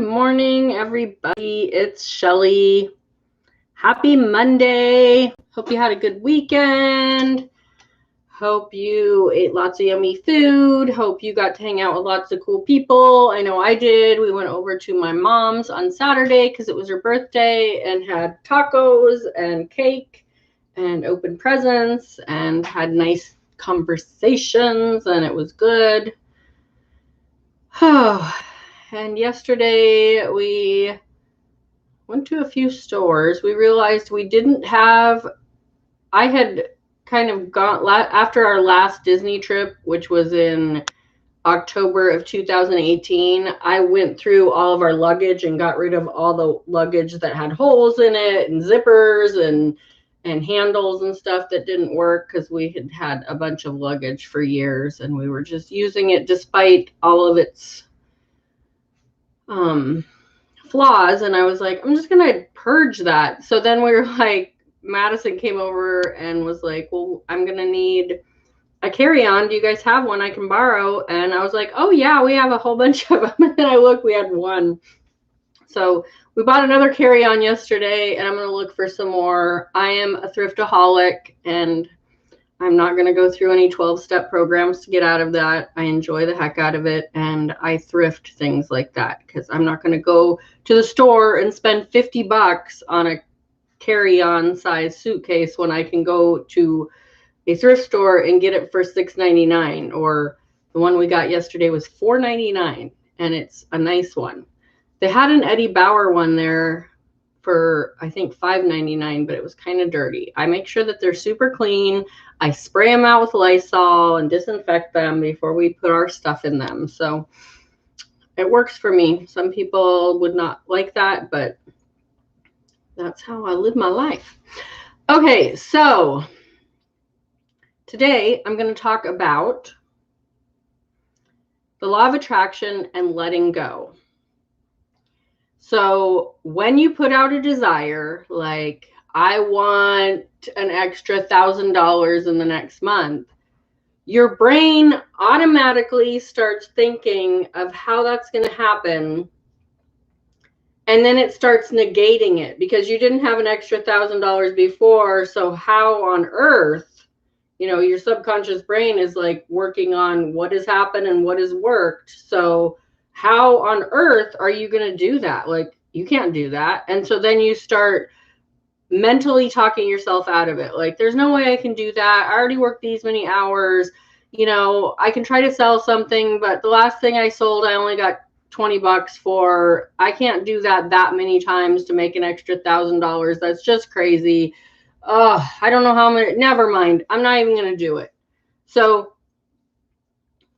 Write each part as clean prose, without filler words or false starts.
morning, everybody. It's Shelly. Happy Monday. Hope you had a good weekend. Hope you ate lots of yummy food. Hope you got to hang out with lots of cool people. I know I did. We went over to my mom's on Saturday because it was her birthday and had tacos and cake and opened presents and had nice conversations, and it was good. And yesterday we went to a few stores. We realized we didn't have, I had kind of gone, after our last Disney trip, which was in October of 2018, I went through all of our luggage and got rid of all the luggage that had holes in it and zippers and handles and stuff that didn't work, because we had had a bunch of luggage for years and we were just using it despite all of its flaws. And I was like, I'm just gonna purge that. So then we were like, Madison came over and was like, well, I'm gonna need a carry-on. Do you guys have one I can borrow? And I was like, oh yeah, we have a whole bunch of them. And then I looked, we had one. So we bought another carry-on yesterday, and I'm gonna look for some more. I am a thriftaholic, and I'm not going to go through any 12-step programs to get out of that. I enjoy the heck out of it, and I thrift things like that because I'm not going to go to the store and spend $50 on a carry-on size suitcase when I can go to a thrift store and get it for $6.99, or the one we got yesterday was $4.99, and it's a nice one. They had an Eddie Bauer one there for, I think, $5.99, but it was kind of dirty. I make sure that they're super clean. I spray them out with Lysol and disinfect them before we put our stuff in them. So it works for me. Some people would not like that, but that's how I live my life. Okay, so today I'm going to talk about the law of attraction and letting go. So when you put out a desire, like, I want an extra $1,000 in the next month, your brain automatically starts thinking of how that's going to happen. And then it starts negating it because you didn't have an extra $1,000 before. So how on earth, your subconscious brain is like working on what has happened and what has worked. So how on earth are you going to do that? Like, you can't do that. And so then you start mentally talking yourself out of it. Like, there's no way I can do that. I already worked these many hours. I can try to sell something, but the last thing I sold, I only got $20 for. I can't do that many times to make an extra $1,000. That's just crazy. I don't know how many. Never mind. I'm not even going to do it. So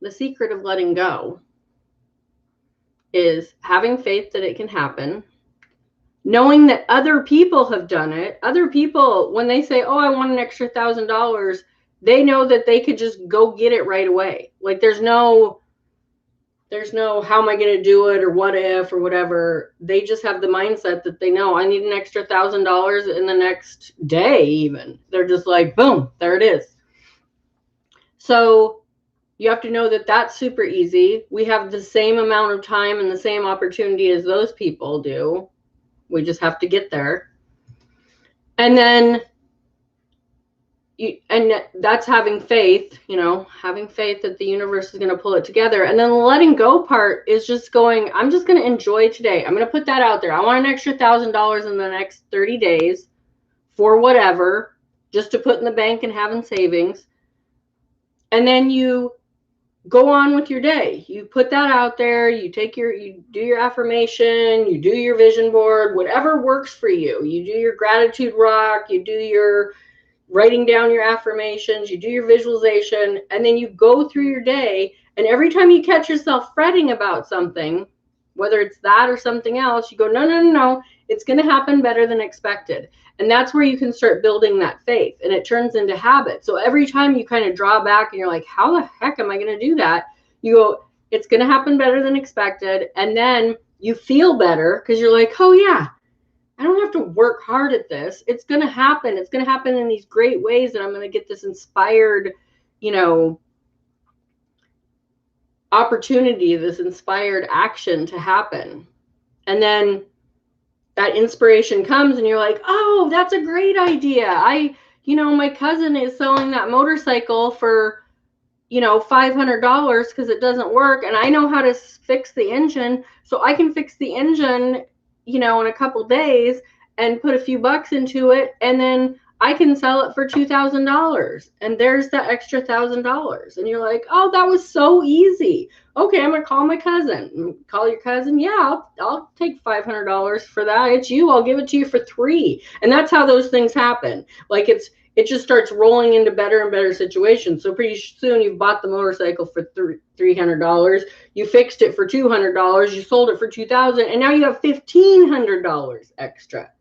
the secret of letting go is having faith that it can happen, knowing that other people have done it. Other people, when they say, oh, I want an extra $1,000, they know that they could just go get it right away. Like, there's no how am I going to do it, or what if, or whatever. They just have the mindset that they know, I need an extra $1,000 in the next day even. They're just like, boom, there it is. So you have to know that that's super easy. We have the same amount of time and the same opportunity as those people do. We just have to get there. And then that's having faith, having faith that the universe is going to pull it together. And then the letting go part is just going, I'm just going to enjoy today. I'm going to put that out there. I want an extra $1,000 in the next 30 days for whatever, just to put in the bank and have in savings. And then you go on with your day. You put that out there. You do your affirmation, you do your vision board, whatever works for you. You do your gratitude rock, you do your writing down your affirmations, you do your visualization, and then you go through your day. And every time you catch yourself fretting about something, whether it's that or something else, you go, no, it's going to happen better than expected. And that's where you can start building that faith, and it turns into habit. So every time you kind of draw back and you're like, how the heck am I going to do that? You go, it's going to happen better than expected. And then you feel better because you're like, oh yeah, I don't have to work hard at this. It's going to happen. It's going to happen in these great ways, and I'm going to get this inspired, opportunity, this inspired action to happen. And then that inspiration comes and you're like, oh, that's a great idea. My cousin is selling that motorcycle for, $500 because it doesn't work. And I know how to fix the engine. So I can fix the engine, in a couple days and put a few bucks into it. And then I can sell it for $2,000. And there's that extra $1,000. And you're like, oh, that was so easy. Okay, I'm gonna call my cousin. Call your cousin. Yeah, I'll take $500 for that. It's you. I'll give it to you for $3. And that's how those things happen. Like it just starts rolling into better and better situations. So pretty soon you've bought the motorcycle for $300. You fixed it for $200. You sold it for $2,000, and now you have $1,500 extra.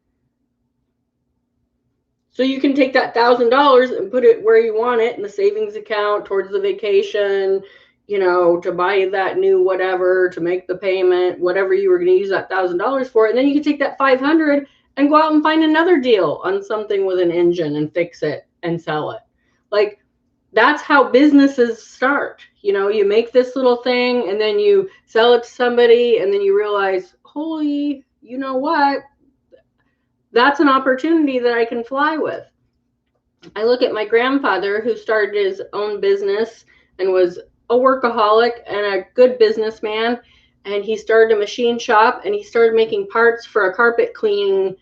So you can take that $1,000 and put it where you want it in the savings account towards the vacation, to buy that new whatever, to make the payment, whatever you were going to use that $1,000 for. And then you can take that $500 and go out and find another deal on something with an engine and fix it and sell it. Like, that's how businesses start. You make this little thing and then you sell it to somebody and then you realize, holy, you know what? That's an opportunity that I can fly with. I look at my grandfather who started his own business and was a workaholic and a good businessman. And he started a machine shop and he started making parts for a carpet cleaning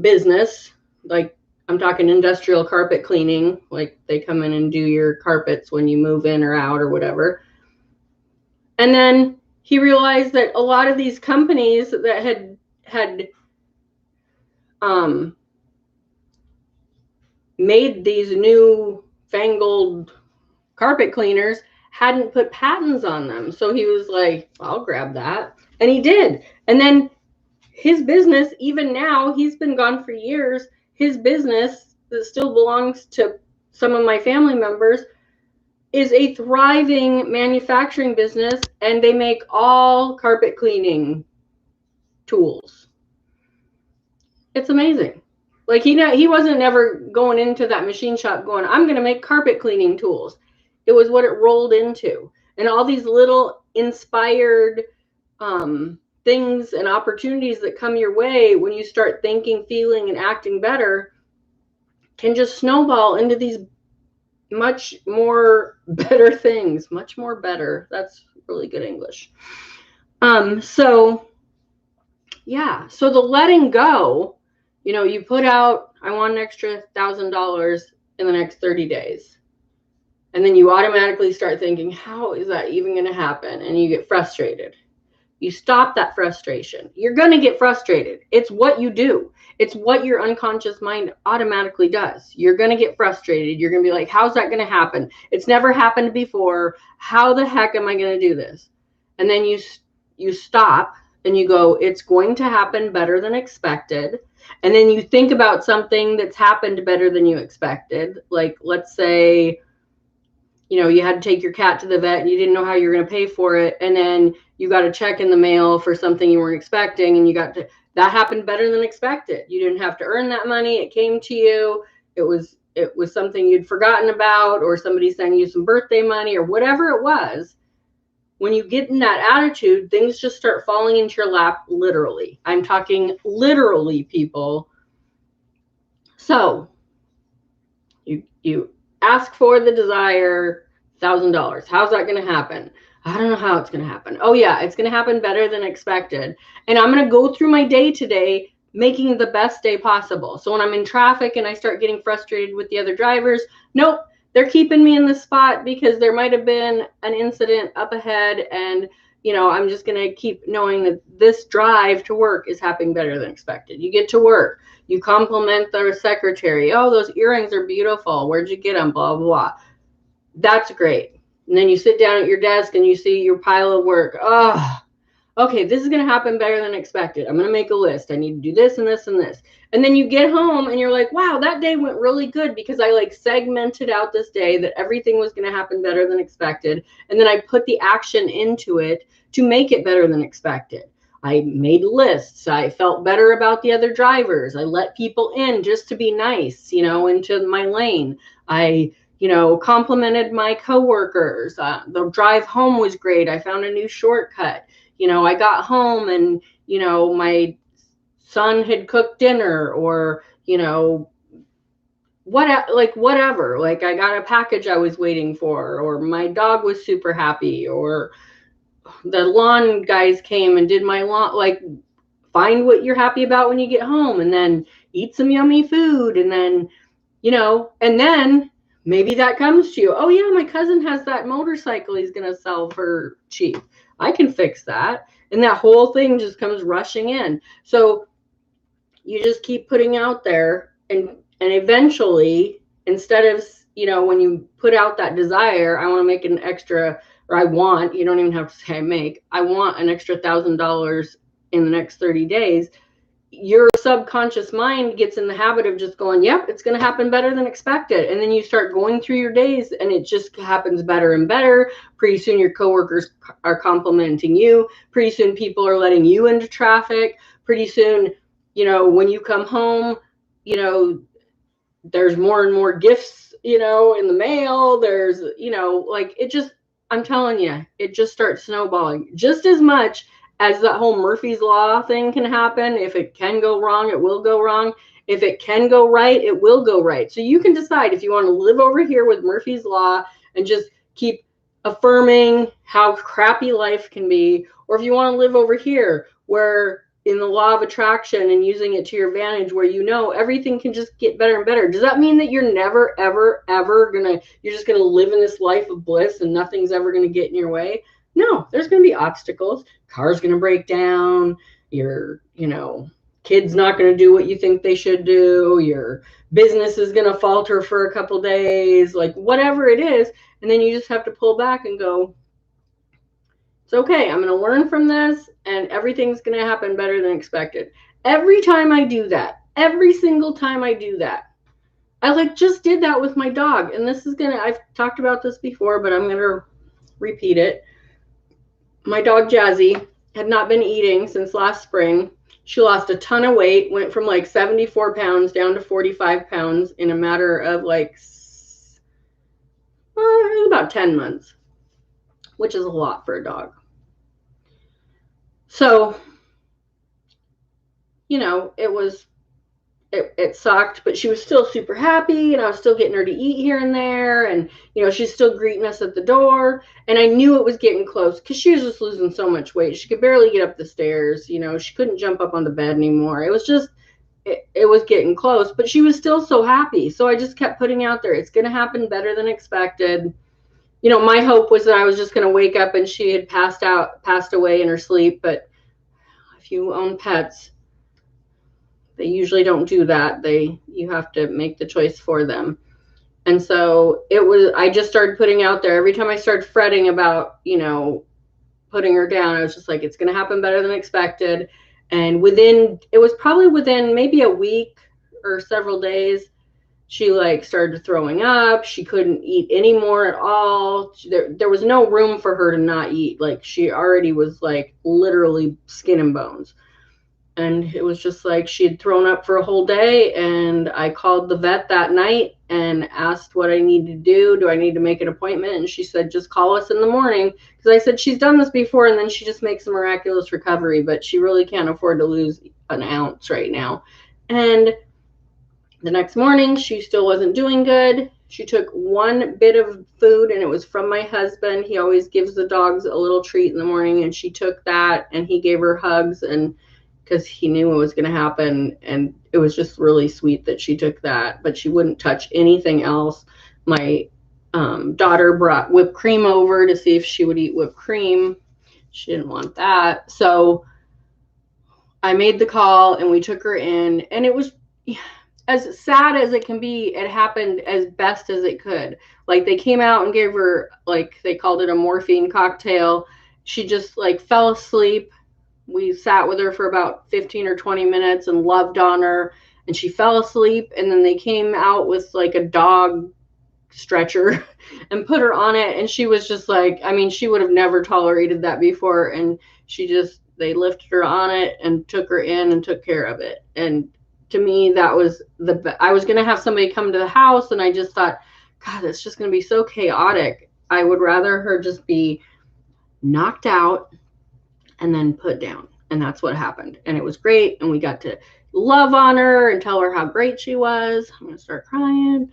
business. Like, I'm talking industrial carpet cleaning, like they come in and do your carpets when you move in or out or whatever. And then he realized that a lot of these companies that had made these new fangled carpet cleaners hadn't put patents on them. So he was like, I'll grab that. And he did. And then his business, even now, he's been gone for years, his business that still belongs to some of my family members is a thriving manufacturing business, and they make all carpet cleaning tools. It's amazing. Like, he wasn't ever going into that machine shop going, I'm going to make carpet cleaning tools. It was what it rolled into. And all these little inspired things and opportunities that come your way when you start thinking, feeling, and acting better can just snowball into these much more better things. Much more better. That's really good English. So the letting go, you put out, I want an extra $1,000 in the next 30 days. And then you automatically start thinking, how is that even going to happen? And you get frustrated. You stop that frustration. You're going to get frustrated. It's what you do. It's what your unconscious mind automatically does. You're going to get frustrated. You're going to be like, how's that going to happen? It's never happened before. How the heck am I going to do this? And then you stop and you go, it's going to happen better than expected. And then you think about something that's happened better than you expected. Like, let's say, you had to take your cat to the vet and you didn't know how you were going to pay for it. And then you got a check in the mail for something you weren't expecting, and that happened better than expected. You didn't have to earn that money. It came to you. It was something you'd forgotten about, or somebody sending you some birthday money or whatever it was. When you get in that attitude, things just start falling into your lap, literally. I'm talking literally, people. So you ask for the desire, $1,000. How's that going to happen? I don't know how it's going to happen. Oh yeah, it's going to happen better than expected. And I'm going to go through my day today making the best day possible. So when I'm in traffic and I start getting frustrated with the other drivers, nope, they're keeping me in the spot because there might have been an incident up ahead, and I'm just going to keep knowing that this drive to work is happening better than expected. You get to work, you compliment the secretary. Oh, those earrings are beautiful. Where'd you get them? Blah, blah, blah. That's great. And then you sit down at your desk and you see your pile of work. Oh, okay, this is going to happen better than expected. I'm going to make a list. I need to do this and this and this. And then you get home and you're like, wow, that day went really good because I segmented out this day that everything was going to happen better than expected. And then I put the action into it to make it better than expected. I made lists. I felt better about the other drivers. I let people in just to be nice, into my lane. I complimented my coworkers. The drive home was great. I found a new shortcut. I got home and, my son had cooked dinner, or, whatever. Like, I got a package I was waiting for, or my dog was super happy, or the lawn guys came and did my lawn. Like, find what you're happy about when you get home, and then eat some yummy food, and then, and then maybe that comes to you. Oh yeah, my cousin has that motorcycle he's going to sell for cheap. I can fix that. And that whole thing just comes rushing in. So you just keep putting out there, and eventually, instead of, when you put out that desire, I want to make an extra, or you don't even have to say I want an extra $1,000 in the next 30 days. Your subconscious mind gets in the habit of just going, yep, it's going to happen better than expected. And then you start going through your days and it just happens better and better. Pretty soon your coworkers are complimenting you. Pretty soon people are letting you into traffic. Pretty soon, when you come home, there's more and more gifts, in the mail. There's, I'm telling you, it just starts snowballing just as much as that whole Murphy's Law thing can happen. If it can go wrong, it will go wrong. If it can go right, it will go right. So you can decide if you want to live over here with Murphy's Law and just keep affirming how crappy life can be, or if you want to live over here where, in the law of attraction and using it to your advantage, where everything can just get better and better. Does that mean that you're never, ever, ever you're just gonna live in this life of bliss and nothing's ever gonna get in your way? No, there's gonna be obstacles. Car's gonna break down. Your, kid's not gonna do what you think they should do. Your business is gonna falter for a couple days, like whatever it is. And then you just have to pull back and go, it's okay. I'm going to learn from this, and everything's going to happen better than expected. Every time I do that, every single time I do that, I just did that with my dog. And I've talked about this before, but I'm going to repeat it. My dog Jazzy had not been eating since last spring. She lost a ton of weight, went from 74 pounds down to 45 pounds in a matter of it was about 10 months, which is a lot for a dog. So, it sucked, but she was still super happy, and I was still getting her to eat here and there, and, she's still greeting us at the door, and I knew it was getting close because she was just losing so much weight. She could barely get up the stairs, she couldn't jump up on the bed anymore. It was just, it was getting close, but she was still so happy. So I just kept putting out there, it's going to happen better than expected. My hope was that I was just going to wake up and she had passed away in her sleep. But if you own pets, they usually don't do that. You have to make the choice for them. And so I just started putting out there. Every time I started fretting about, putting her down, I was just like, it's going to happen better than expected. And it was probably within maybe a week or several days, she started throwing up. She couldn't eat anymore at all. There was no room for her to not eat. She already was literally skin and bones. And it was just she had thrown up for a whole day. And I called the vet that night and asked what I needed to do. Do I need to make an appointment? And she said, just call us in the morning. Because I said, she's done this before, and then she just makes a miraculous recovery, but she really can't afford to lose an ounce right now. And the next morning, she still wasn't doing good. She took one bit of food, and it was from my husband. He always gives the dogs a little treat in the morning, and she took that, and he gave her hugs, and because he knew what was going to happen, and it was just really sweet that she took that, but she wouldn't touch anything else. My daughter brought whipped cream over to see if she would eat whipped cream. She didn't want that. So I made the call, and we took her in, and it was as sad as it can be. It happened as best as it could. They came out and gave her, they called it a morphine cocktail. She just fell asleep. We sat with her for about 15 or 20 minutes and loved on her, and she fell asleep. And then they came out with a dog stretcher and put her on it. And she was just she would have never tolerated that before. And they lifted her on it and took her in and took care of it. And to me, that was I was going to have somebody come to the house, and I just thought, God, it's just going to be so chaotic. I would rather her just be knocked out and then put down. And that's what happened. And it was great. And we got to love on her and tell her how great she was. I'm going to start crying.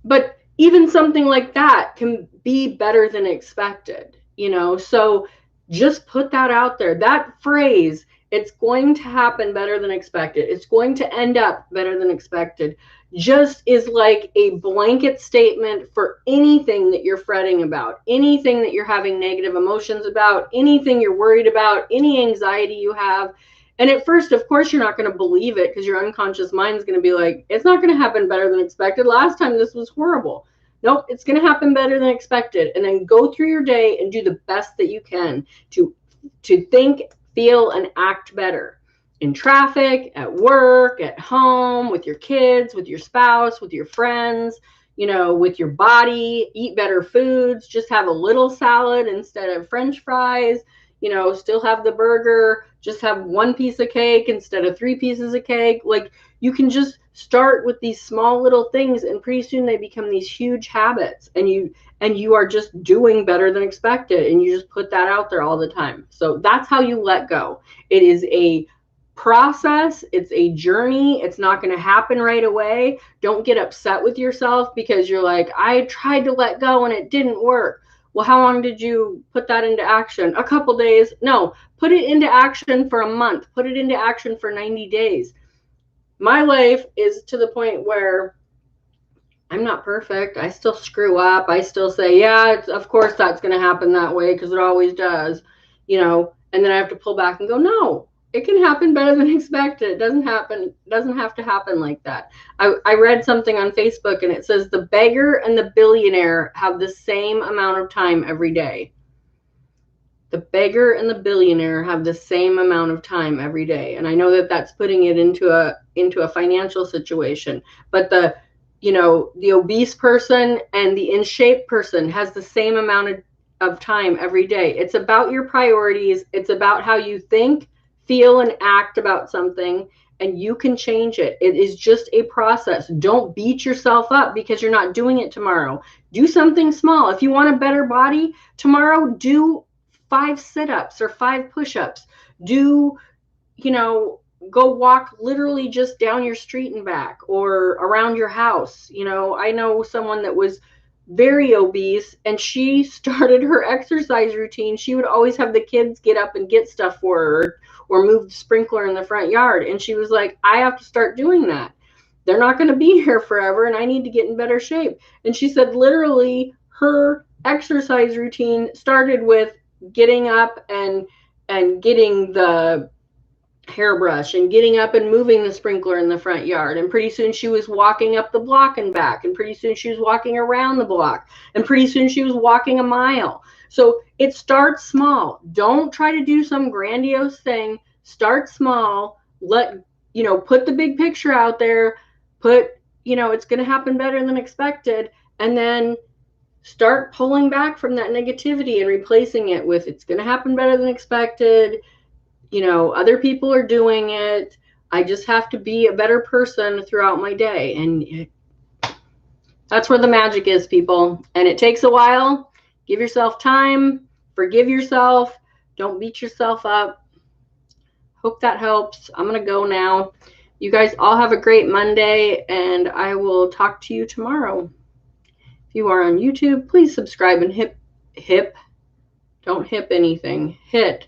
But even something like that can be better than expected, you know? So just put that out there. That phrase, it's going to happen better than expected, it's going to end up better than expected, just is like a blanket statement for anything that you're fretting about, anything that you're having negative emotions about, anything you're worried about, any anxiety you have. And at first, of course, you're not going to believe it because your unconscious mind is going to be like, it's not going to happen better than expected. Last time this was horrible. Nope, it's going to happen better than expected. And then go through your day and do the best that you can to think, feel, and act better in traffic, at work, at home, with your kids, with your spouse, with your friends, you know, with your body. Eat better foods. Just have a little salad instead of French fries. You know, still have the burger, just have one piece of cake instead of 3 pieces of cake. Like, you can just start with these small little things, and pretty soon they become these huge habits, and you are just doing better than expected, and you just put that out there all the time. So that's how you let go. It is a process, it's a journey. It's not going to happen right away. Don't get upset with yourself because you're like, I tried to let go and it didn't work. Well, how long did you put that into action? A couple days? No, put it into action for a month. Put it into action for 90 days. My life is to the point where I'm not perfect. I still screw up. I still say, yeah, of course that's going to happen that way because it always does, you know, and then I have to pull back and go, no, it can happen better than expected. It doesn't have to happen like that. I read something on Facebook and it says the beggar and the billionaire have the same amount of time every day. The beggar and the billionaire have the same amount of time every day. And I know that that's putting it into a financial situation, but the obese person and the in shape person has the same amount of time every day. It's about your priorities. It's about how you think, feel, and act about something, and you can change it. It is just a process. Don't beat yourself up because you're not doing it tomorrow. Do something small. If you want a better body tomorrow, do 5 sit-ups or 5 push-ups. Do, go walk literally just down your street and back or around your house. I know someone that was very obese and she started her exercise routine. She would always have the kids get up and get stuff for her or move the sprinkler in the front yard. And she was like, I have to start doing that. They're not going to be here forever and I need to get in better shape. And she said literally her exercise routine started with getting up and getting the hairbrush and getting up and moving the sprinkler in the front yard, and pretty soon she was walking up the block and back, and pretty soon she was walking around the block, and pretty soon she was walking a mile. So it starts small. Don't try to do some grandiose thing. Start small. Put the big picture out there. It's going to happen better than expected, and then start pulling back from that negativity and replacing it with it's going to happen better than expected. Other people are doing it. I just have to be a better person throughout my day. And that's where the magic is, people. And it takes a while. Give yourself time. Forgive yourself. Don't beat yourself up. Hope that helps. I'm going to go now. You guys all have a great Monday, and I will talk to you tomorrow. If you are on YouTube, please subscribe and don't hip anything. Hit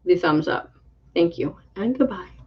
the thumbs up. Thank you, and goodbye.